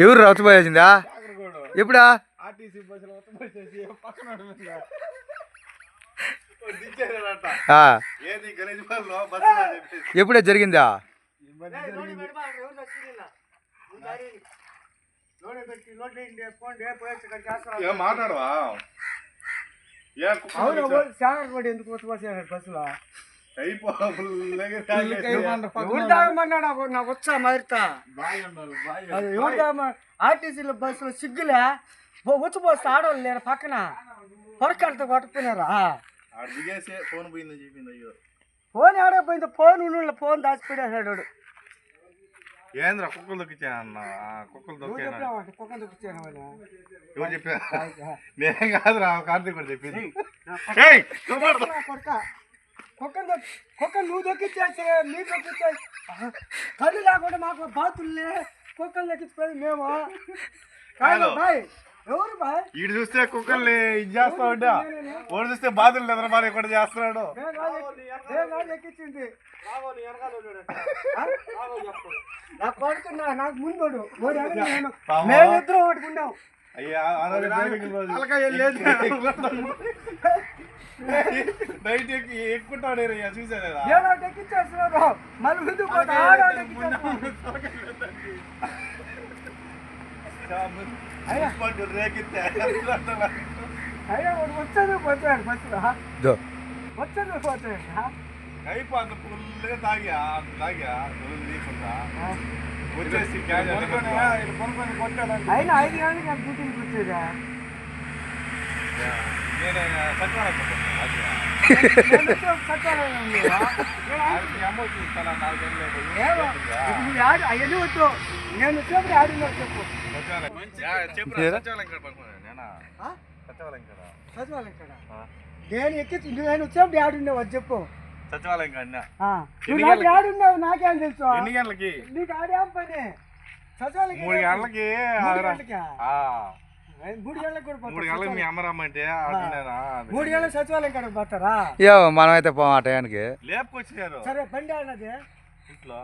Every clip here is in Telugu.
ఎవరు రచ్చపోయేసిందా ఎప్పుడా ఎప్పుడే జరిగిందా మాట్లాడవా ఎందుకు బస్సులో నాకు వచ్చా మరితా ఆర్టీసీలో బస్సులో సిగ్గులే వచ్చిపోస్తే ఆడవాళ్ళు లేరు పక్కన పొరకాలతో కొట్టుకున్నారా ఫోన్ ఆడకపోయింది ఫోన్ దాచిపెట్టాడు ఏంద్రా కుక్కలు దొక్కిచ్చాను కుక్కలు దొక్కిచ్చాను ఎవరు చెప్పా నేను కాదురా కార్తీక్ కూడా చెప్పింది కుక్క నువ్వు దొక్కిచ్చేసి నీ దొక్కిచ్చే కళ్ళు లేకుండా మాకు బాతుల్లే కుక్కలు దొక్కిచ్చిపోయింది మేము బాయ్ ఎవరు బాయ్ వీడు చూస్తే కుక్కల్ని ఇది చేస్తా ఉంటా వాడు చూస్తే బాధలు నిద్రమాలి కూడా చేస్తున్నాడు ఎక్కించింది నా కొడుకున్నా నాకు ముందు మేమిద్దరం పట్టుకున్నాం అయ్యా నైట్ ఎక్కుంటాడు చూసారా ఎక్కించేస్తున్నాడు మళ్ళీ ముందు అయ్యా వచ్చాను పోతాడు బస్సులో వచ్చాను పోతాడు అయిపోతే ఫుల్గా తాగా లేకుండా వచ్చేసి అయినా 5 గంటలకు నాకు డ్యూటీకి వచ్చేదా అవన్నీ వద్దు నేను వచ్చేప్పుడు ఆడినా చెప్పు సచివాలయం కదా నేను ఎక్కి నేను వచ్చేప్పుడు ఆడున్నావు అది చెప్పు సచివాలయం కన్నా ఆడున్నావు నాకేం తెలుసు ఎన్ని గంటలకి నీకు ఆడేం పని సచివాలయం 3 గంటలకి 3 గంటలకు కూడా 3 గంటలకు మీ అమ్మ రమ్మంటే 3 గంటలకు సచివాలయం కాడకు పోతారా మనమైతే పో ఆ టయానికి లేపుకొచ్చినారు సరే బండి ఆడినది ఇంట్లో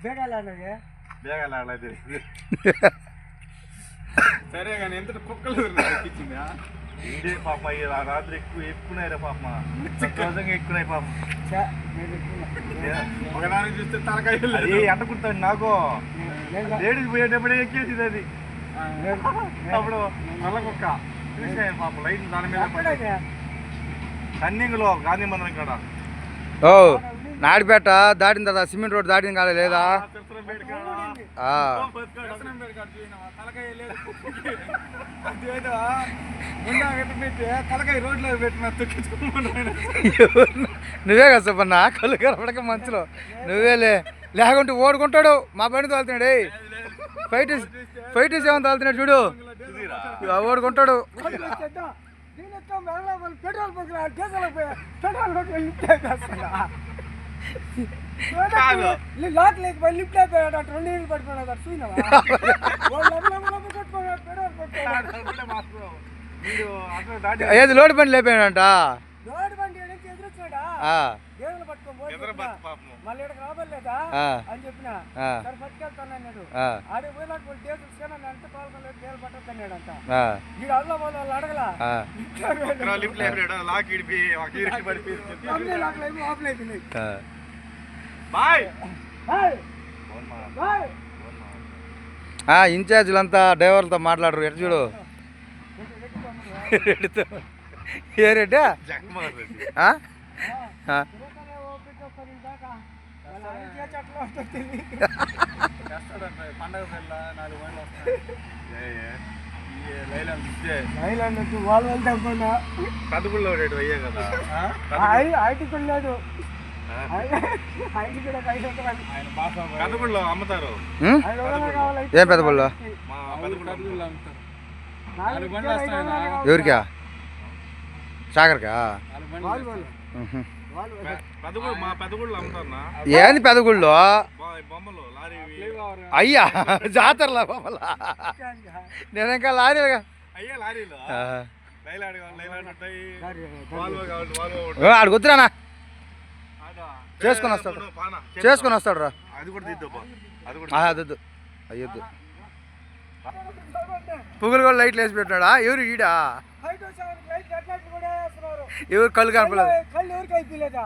బేగాలు ఆడినది సరే కానీ ఎంత కుక్కలు ఎక్కించిందా ఇండే పాప రాత్రి ఎక్కువైరా పాప ఎక్కువై పాప ఒకదానికి చూస్తే తలకాయ ఎంటకుంటాడు నాకు లేడీస్ పోయేటప్పుడే ఎక్కేసింది అది అప్పుడు నల్ల కుక్క చూసాయి పాప లైట్ దాని మీద రన్నింగ్ లో గాంధీ మందిరం కాడ ఓ నాడిపేట దాటిన తర్వాత సిమెంట్ రోడ్ దాటిన కాలే లేదా తలకాయ రోడ్లో పెట్టిన నువ్వే కదా చెప్పన్నా కళ్ళు కనపడక మంచులో నువ్వేలే లేకుంటే ఓడుకుంటాడు మా బండి తోలుతున్నాడు ఫైవ్ టు 7 తోలుతున్నాడు చూడు ఓడుకుంటాడు పెట్రోల్ లాక్ లేకపోయి లిఫ్ట్ అయిపోయాడు 2 నీళ్ళు పడిపోయాడు అటు చూసినావా ఏది లోడ్ బండి లేపాడంట లోడ్ బండి ఎదురొచ్చాడా దేవుళ్ళు పట్టుకోబోదు మళ్ళీ ఇక్కడికి రాబోలేదా అని చెప్పిన సరే పట్టుకెళ్తానన్నాడు ఆడే పోయినట్టు డేట్లు ఇస్తాను అంటే పాల్గొనలేదు డేలు పట్టద్దన్నాడంట వీడు అల్లా వాళ్ళు అడగలా ఆపలేపింది ఇన్ఛార్జీలంతా డ్రైవర్లతో మాట్లాడరు ఎట్లా చూడు ఏ రెడ్డా అమ్ముతారు ఏం పెద్ద బళ్ళు ఎవరికా సాగర్కా ఏంది పెదగుళ్ళు అయ్యా జాతరలా బొమ్మల నేను ఇంకా లారీలుగా ఆడికి వద్దురానా చేసుకొని వస్తాడు రా అది కూడా తీద్దాం, అది కూడా అదొద్దు, అయ్యొద్దు. పువ్వులు కూడా లైట్లు వేసి పెట్టినాడా? ఎవరు ఈడా? ఎవరు కళ్ళు కనపలేదు? కళ్ళు ఎవరికి అయిపోలేదా?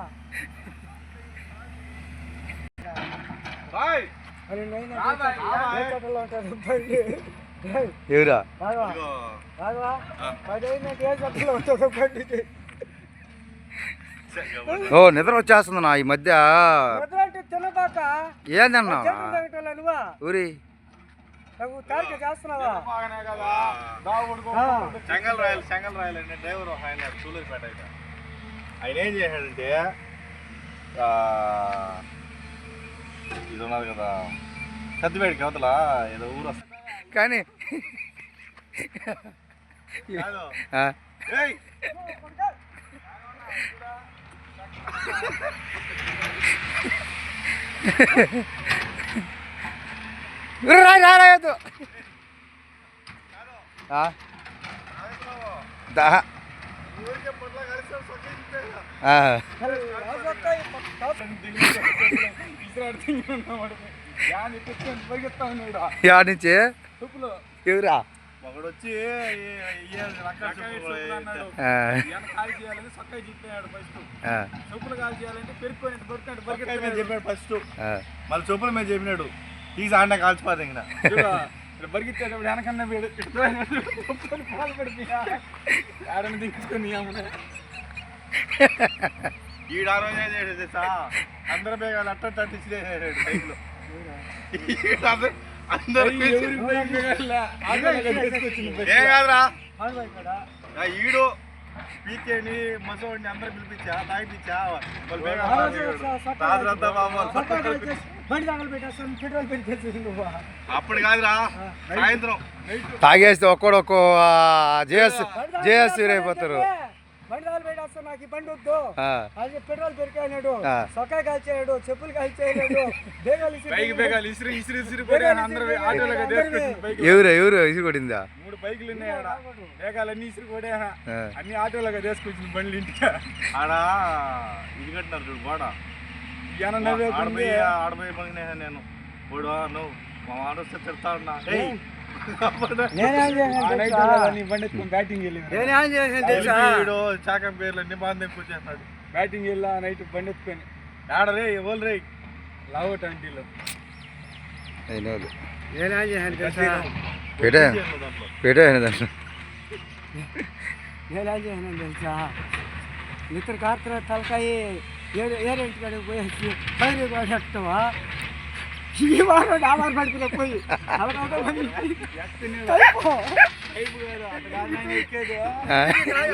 ఎవరా? ఓ నిద్ర వచ్చేస్తుంది నా ఈ మధ్య. ఏందన్నా ఊరి చేస్తున్నావా? చెంగల్ రాయల్ అంటే డ్రైవర్ ఆయన సూలూరుపేట. ఆయన ఏం చేశాడంటే ఇది ఉన్నది కదా సత్తిపేటకి అవతల ఏదో ఊరు వస్తుంది కానీ రాయొద్దు. నుంచి ఎవరా? ఒకడు వచ్చి చెప్పాడు ఫస్ట్, మళ్ళీ చెప్పుల మీద చెప్పినాడు తీసి ఆడ కాల్చిపోతే ఇంకా బరిగిచ్చేటప్పుడు వెనకన్నా ఆడని దించుకొని ఈడు ఆ రోజు ఏం చేసేది అందరి బేగాలు అట్టించి బైక్లో ఏం కాదురా ఈడు పీకేని మసోడిని అందరూ పిలిపించా తాగిపించా అప్పుడు కాదురా సాయంత్రం తాగేస్తే ఒక్కడొక్కో జేఎస్ అయిపోతారు. నాకు ఈ బండి వద్దు అది పెట్రోల్ పెరికాడు, సొక్కాయ కాల్చాడు, చెప్పులు కాల్చాడు, ఎవరు ఇసురు కొట్టిందా? 3 బైకులు ఉన్నాయి ఆడ, వేగాలన్నీ ఇసురు కొడే అన్ని ఆటోలుగా తీసుకొచ్చిన బండ్లు ఇంటికి ఆడ ఇది కట్టినారు చూడు గోడ ఆడబోయి పడినా నేను ఇప్పుడు నువ్వు మా ఆడొస్తే తిడతా ఉన్నా చాకం పేర్లు అన్ని బాగా తెప్పుకొచ్చేస్తాడు. బ్యాటింగ్ వెళ్ళా నైట్ బండి ఎత్తుకొని ఆడరే ఎవరు రే లావట్ ఆంటీలో తెలుసా ఇతర కార్తర తలకాయ ఏరేంటి కాడికి పోయేసి పైరు కొట్టవా ఈ వారం ఆవారు పడుకునే పోయి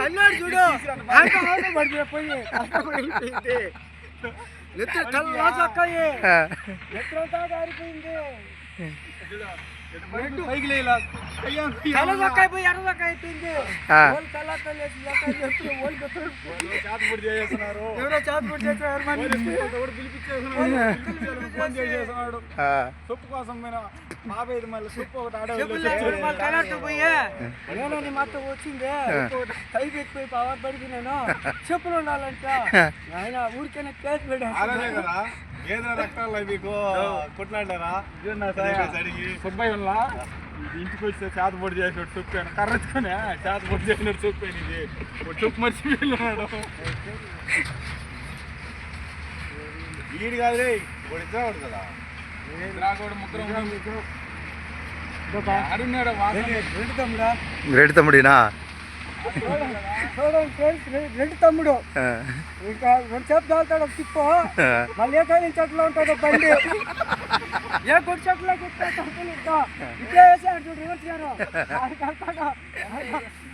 అన్నాడు చూడు పడుకునే పోయి ఎత్తు తల్లా చక్కాయి ఎత్తులంతా కారిపోయింది. సొప్పు కోసం బాబాయ్ మళ్ళీ సొప్పు ఒకటి నేను మొత్తం వచ్చింది పైకి ఎక్కిపోయి పవర్ పడిపోయినాను. చెప్పులు ఉండాలంట ఆయన ఊరికైనా కేసు పెట్టాను కదా. ఏదో రక్తాలు మీకు కొట్లాడారా సుబ్బయ్య ఇంటికి వస్తే చేత పొడి చేసినట్టు చెప్పాను కర్రెత్తుకునే చేత పొడి చేసినట్టు చెప్పాను. ఇది చెప్పు మర్చిపోయి వెళ్ళినాడు ఈడు కాదు రే ఇప్పుడు ఇద్దరు కదా కూడా ముగ్గురు రెడ్డి తమ్ముడినా రెడ్డి తమ్ముడు ఇంకా 2 సేపు దాల్తాడు ఒక తిప్పు మళ్ళీ ఏ కాలం చెట్లో ఉంటాడు బండి ఏ గుడి చెట్లో ఇట్లా వేసి అటు రివర్స్ గారు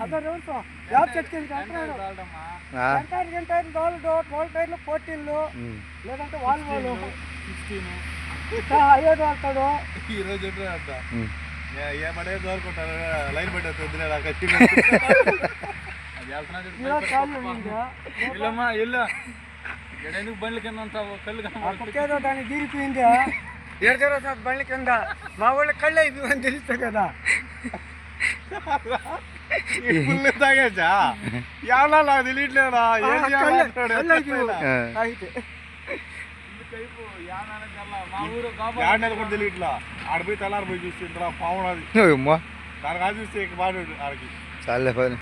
అదే రివర్స్ యాప్ చెట్టుకి అంటున్నాడు. టైర్లు డోల్ 12 టైర్లు 14 లేదంటే వాల్వోలు 16 అయ్యే దోల్తాడు. ఈరోజు చెప్పినాడంట ఏ పడే దోలుకుంటారు లైన్ పెట్టేది వద్దులే ఎందుకు బండ్ల కింద ఉంటావు కళ్ళు ఒకేదో దాన్ని తీరిపోయింది ఏడు బండ్ల కింద మా వాళ్ళ కళ్ళు అయిపోయిందని తెలుస్తా కదా. తాగేచ్చా ఎవరా నాకు తెలియట్లేదా ఏం చేయాలి ఆడినది కూడా తెలియదు ఇట్లా ఆడిపోయి తెల్లారి పోయి చూసి ఇంత పావునది అమ్మా దానికి అది చూస్తే బాడు ఆడికి చాలే పని